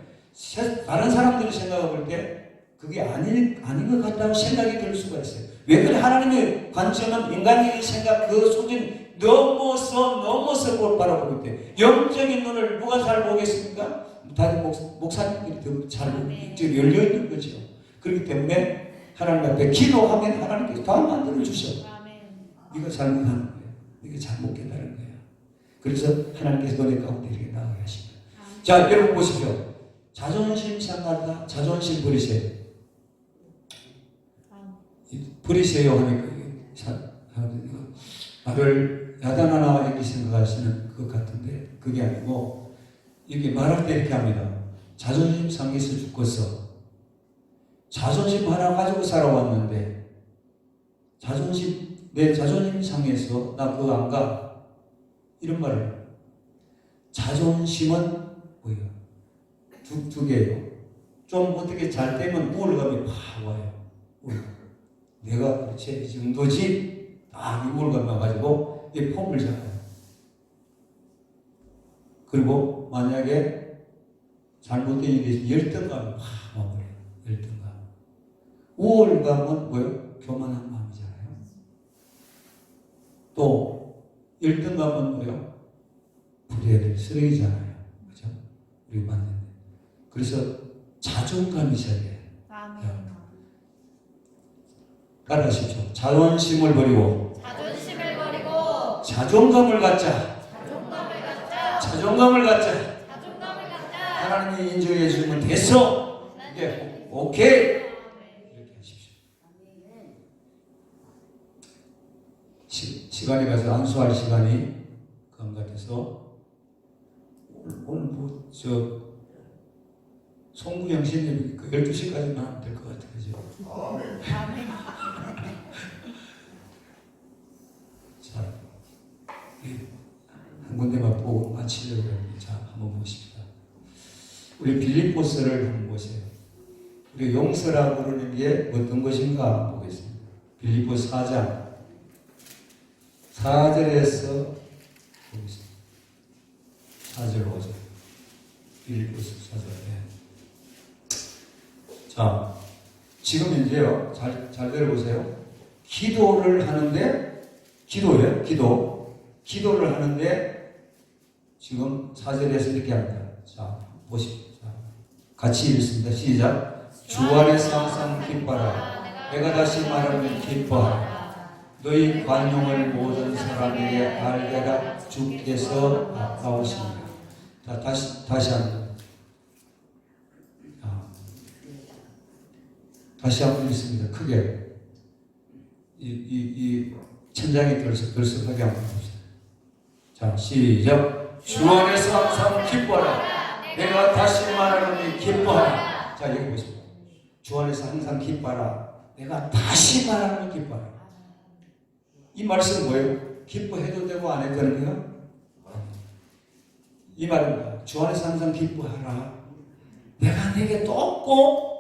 다른 사람들이 생각해 볼 때 그게 아닌 것 같다고 생각이 들 수가 있어요. 왜 그래? 하나님의 관점은 인간의 생각 그 수준 넘어서 볼 바라보기 때문에 영적인 눈을 누가 잘 보겠습니까? 다른 목사님들이 더 잘 열려 있는 거죠. 그렇기 때문에 하나님 앞에 기도하면 하나님께서 다 만들어 주셔. 네가 잘못하는 거야. 네가 잘못 깨달은 거야. 그래서 하나님께서 너네 가운데 이렇게 나가게 하십니다. 자, 여러분 보십시오. 자존심 상하다. 자존심 버리세요. 버리세요 하니까 나를 야단하나 이렇게 생각하시는 것 같은데 그게 아니고 이렇게 말할 때 이렇게 합니다. 자존심 상해서 죽겠어. 자존심 하나 가지고 살아왔는데 내 자존심 상해서 나 그거 안 가. 이런 말을. 자존심은 뭐예요? 두 개예요. 좀 어떻게 잘 되면 우울감이 확 와요. 내가 그렇지 이 정도지. 딱 우울감 와가지고 이 폼을 잡아요. 그리고 만약에 잘못된 일이 열등감이 확 와버려요. 열등감. 우울감은 뭐예요? 교만한 마음이잖아요. 또 열등감은 뭐예요? 부대를 쓰레기잖아요. 그죠? 우리 맞는데. 그래서 자존감이 있어야 돼요. 따라하십시오. 자존심을 버리고 자존감을 갖자. 자존감을 갖자. 하나님이 인정해 주면 됐어. 이게 오케이. 이렇게 하십시오. 시간이 가서 안수할 시간이 그런 것 같아서 오늘 송구영 신님 12시까지만 하면 될 것 같아요. 그죠? 아멘. 자, 한 군데만 보고 마치려고 합니다. 자, 한번 보십시다. 우리 빌립보서를 한번 보세요. 우리 용서라고 그러는 게 어떤 것인가 보겠습니다. 빌립보 4장 4절에서 보겠습니다. 4절 5절 빌립보서 4절. 자, 지금 이제요, 잘 들어보세요. 기도를 하는데, 기도예요, 기도를 하는데, 지금 4절에서 이렇게 합니다. 자, 보십시오. 자, 같이 읽습니다. 시작. 주 안에서 항상 기뻐하라. 내가 다시 말하면 기뻐하라. 너희 관용을 모든 사람에게 알게 하라. 주께서 가까우십니다. 자, 다시 한번. 다시 한번 읽습니다. 크게. 이 천장이 들썩하게 한번 봅시다. 자, 시작. 주 안에서 항상 기뻐하라. 내가 다시 말하노니 기뻐하라. 자, 여기 보십시오. 주 안에서 항상 기뻐하라. 내가 다시 말하노니 기뻐하라. 이 말씀은 뭐예요? 기뻐해도 되고 안 해도 되는 거예요? 이 말입니다. 주 안에서 항상 기뻐하라. 내가 내게 또 꼭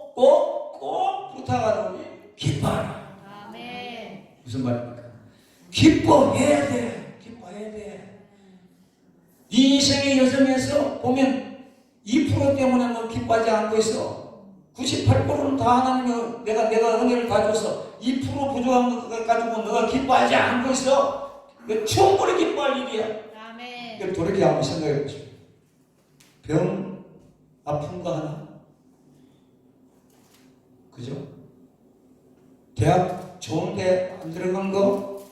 부탁하노니 기뻐하라. 아멘. 무슨 말입니까? 기뻐해야 돼. 기뻐해야 돼. 네 인생의 여정에서 보면 2% 때문에 너 기뻐하지 않고 있어. 98%는 다 하나님이 내가 은혜를 가져서 2% 부족한 거 가지고 너가 기뻐하지 않고 있어. 충분히 기뻐할 일이야. 아멘. 돌이켜 한번 생각해 보십시오. 병 아픈 거 하나? 그죠? 대학 좋은데 안 들어간 거,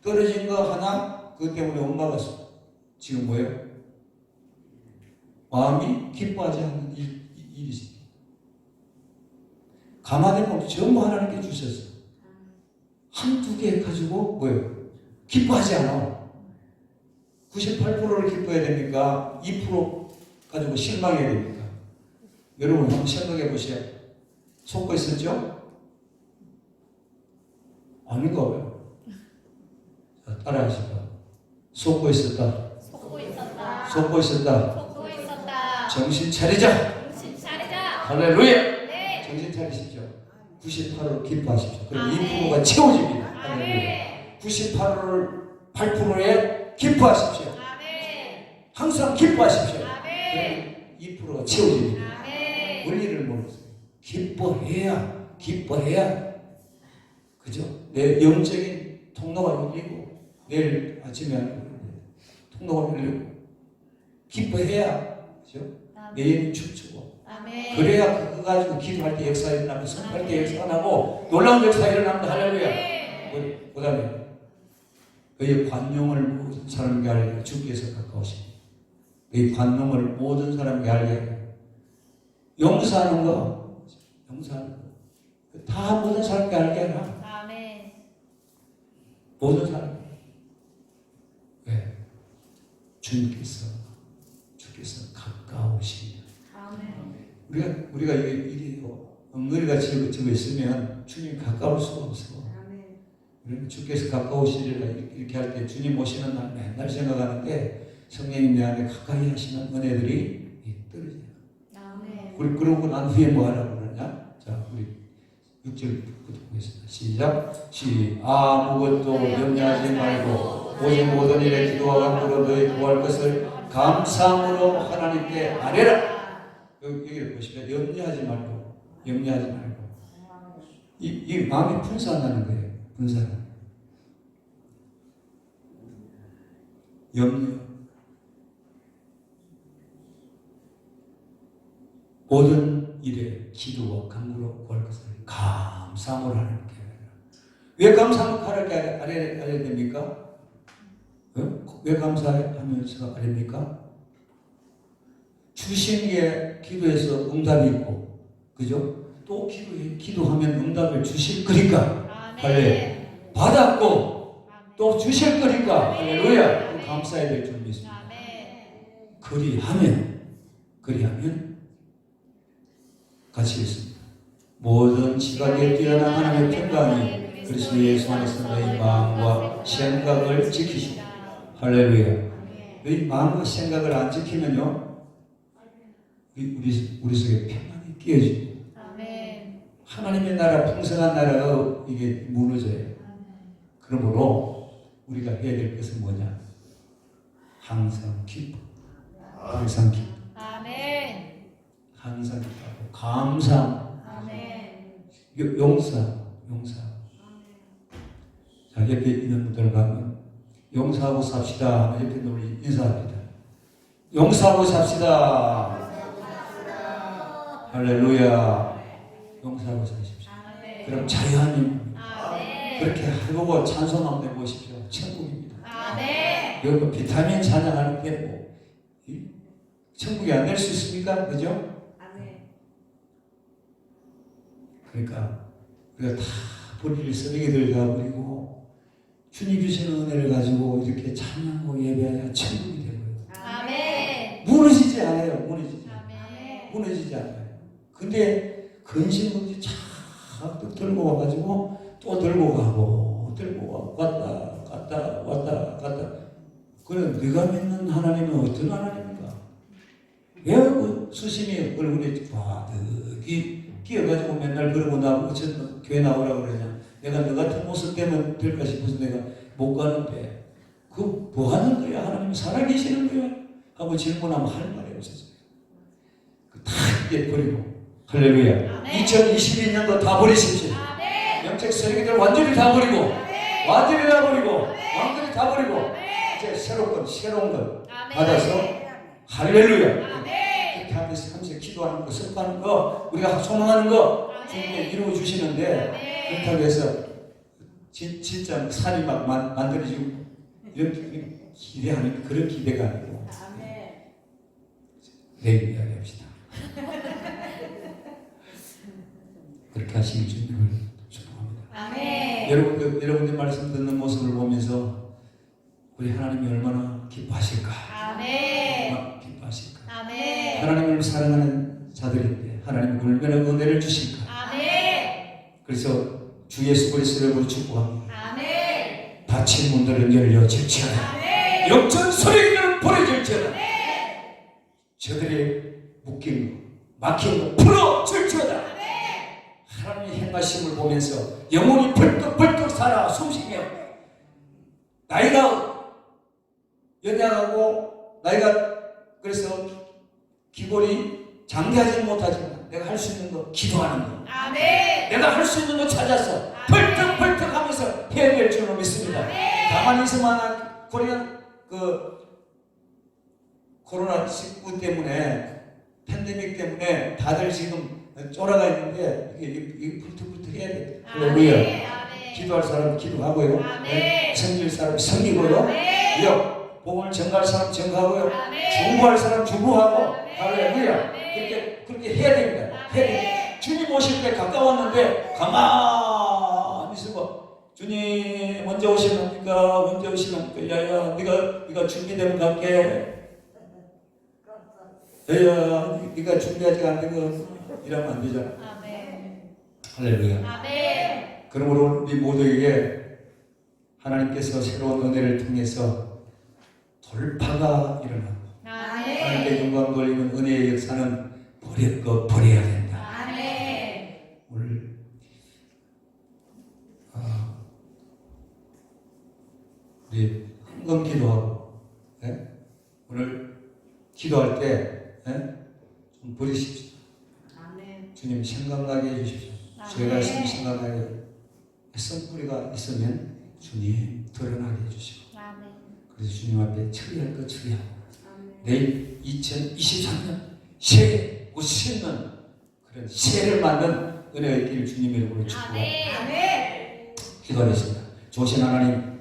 떨어진 거 하나, 그것 때문에 엄마가 지금 뭐예요? 마음이 기뻐하지 않는 일이지. 가만히 보면 전부 하나님께 주셨어. 한두 개 가지고 뭐예요? 기뻐하지 않아. 98%를 기뻐해야 됩니까? 2% 가지고 실망해야 됩니까? 여러분 한번 생각해 보세요. 속고 있었죠? 아닌가 봐요. 자, 따라하시죠. 속고 있었다. 속고 있었다. 속고 있었다. 속고 있었다. 정신 차리자. 정신 차리자. 할렐루야. 네. 정신 차리십시오. 98%를 기뻐하십시오. 그럼 아멘. 2%가 채워집니다. 할렐루야. 아멘. 98%에 기뻐하십시오. 아멘. 항상 기뻐하십시오. 아멘. 그럼 2%가 채워집니다. 아멘. 원리를 모르세요. 기뻐해야. 그죠? 내 영적인 통로가 열리고, 내일 아침에 통로가 열리고, 기뻐해야, 그죠? 내 영이 춤추고. 아멘. 그래야 그거 가지고 기도할 때 역사 일어나고, 선포할 때 역사가 나고, 놀라운 역사 일어납니다. 할렐루야. 네. 그 다음에, 그의 관용을 모든 사람에게 알게 주께서 가까우십니다. 그의 관용을 모든 사람에게 알게 용서하는 거. 다 모든 사람에게 알게 해라. 아멘. 모든 사람. 왜? 주께서 가까우십니다. 아멘. 우리가 이게 엉덩이가 적어 있으면 주님 가까울 수가 없어. 우리는 주께서 가까우시리라 이렇게 할 때 주님 오시는 날 맨날 생각하는데 성령님 내 안에 가까이 하시는 은혜들이 떨어져요. 아멘. 그러고 난 후에 뭐 하라고 그러냐? 자, 우리 6절부터 보겠습니다. 시작. 아무것도 염려하지 말고 오직 모든 일에 기도와 간구로 너희 구할 것을 감사함으로 하나님께 아뢰라. 여기 보시면 염려하지 말고 이 마음이 분산하는 거예요. 분산. 염려. 모든 일에 기도와 간구로 구할 것을 감사함으로 하나님께 아뢰라. 왜 감사함으로 아뢰야 됩니까? 왜 감사하면서 아뢰입니까? 주신 게 기도해서 응답이 있고, 그죠? 또 기도하면 응답을 주실 거니까. 아멘. 받았고 또 주실 거니까 할렐루야 감사해야 될 줄 믿습니다. 그리하면 같이 있습니다. 모든 지각에 뛰어난 하나님의 평강이 그리스도 예수 안에서 너희 마음과 생각을 지키시고 할렐루야. 너희 마음과 생각을 안 지키면요 우리 속에 평안이 깨어지고 하나님의 나라 풍성한 나라가 이게 무너져요. 그러므로 우리가 해야 될 것은 뭐냐? 항상 기뻐. 항상 기뻐. 항상 기뻐하고 감사. 용서. 자, 옆에 있는 분들 가면 용서하고 삽시다. 옆에 있는 분이 인사합니다. 용서하고 삽시다. 할렐루야. 용서하고 사십시오. 그럼 자유하님 그렇게 해보고 찬송 한번 해보십시오. 천국입니다. 여러분 비타민 찬양하는 게 뭐 천국이 안 될 수 있습니까? 그죠? 그러니까 우리가 다 뿌리를 쓰레기들 가버리고 주님 주시는 은혜를 가지고 이렇게 찬양하고 예배해야 천국이 되고요. 무너지지 않아요. 무너지지 않아요. 근데 근심없이 자꾸 들고 와가지고 또 들고 가고 들고 왔다. 그래 네가 믿는 하나님은 어떤 하나님인가? 왜 수심이 얼굴에 과득이 끼어가지고 맨날 그러고 나보고 교회 나오라고 그러냐? 내가 너 같은 모습 때문에 될까 싶어서 내가 못 가는데 그 뭐 하는 거야? 하나님 살아계시는 거야? 하고 질문하면 할 말이 없었어요. 다 이제 버리고 할렐루야. 2022년도 다 버리십시오. 영적 쓰레기들 완전히 다 버리고 완전히 다 버리고 이제 새로운 것 받아서 할렐루야. 이렇게 하면서 기도하는 거 습관하는 거 우리가 소망하는 거 주님께 이루어 주시는데 그렇다고 해서 진짜 살이 막 만들어지고 이렇게 기대하는 그런 기대가 아니고 내일 이야기합시다. 그렇게 하시길 주님을 축복합니다. 여러분들 말씀 듣는 모습을 보면서 우리 하나님이 얼마나 기뻐하실까? 얼마나 기뻐하실까? 하나님을 사랑하는 자들인데 하나님이 얼마나 은혜를 주실까? 그래서 주 예수 그리스도를 축복합니다. 닫힌 문들은 열려 질지어다. 역전 소리들은 버려질지어다. 저들의 묶인 것, 막힌 것 풀어 질지어다. 하나님의 행하심을 보면서 영혼이 벌떡벌떡 살아 숨쉬며 나이가 연약하고 나이가 그래서 기골이 장대하지 못하지만 내가 할 수 있는 거 기도하는 거 내가 할 수 있는 거 찾아서 벌떡벌떡 하면서 해야 될 줄로 믿습니다. 가만히 있으면 코로나19 때문에 팬데믹 때문에 다들 지금 쫄아가 있는데 이게 불떡불떡 해야 돼. 할렐루야. 기도할 사람 기도하고요. 섬길 사람 섬기고요. 복음을 전가할 사람 전가하고요. 중보할 사람 중보하고 할렐루야. 그렇게 해야 됩니다. 주님 오실 때 가까웠는데 가만히 있어봐. 주님 언제 오시랍니까? 야야 네가 준비되면 갈게. 야야 네가 준비하지 않는 거 이러면 안 되잖아. 할렐루야. 그러므로 우리 모두에게 하나님께서 새로운 은혜를 통해서 돌파가 일어나고 하나님께 영광 돌리는 은혜의 역사는 버려야 된다. 오늘 우리 헌금 기도하고 오늘 기도할 때 좀 버리십시오. 주님 생각나게 해주십시오. 저희가 생각나게 성뿌리가 있으면 주님 드러나게 해주시고 그래서 주님 앞에 처리할 거 처리하고 내일 2023년 새해 웃는 그런 새해를 맞는 은혜가 있기를 주님의 이름으로 축복합니다. 기도하겠습니다. 좋으신 하나님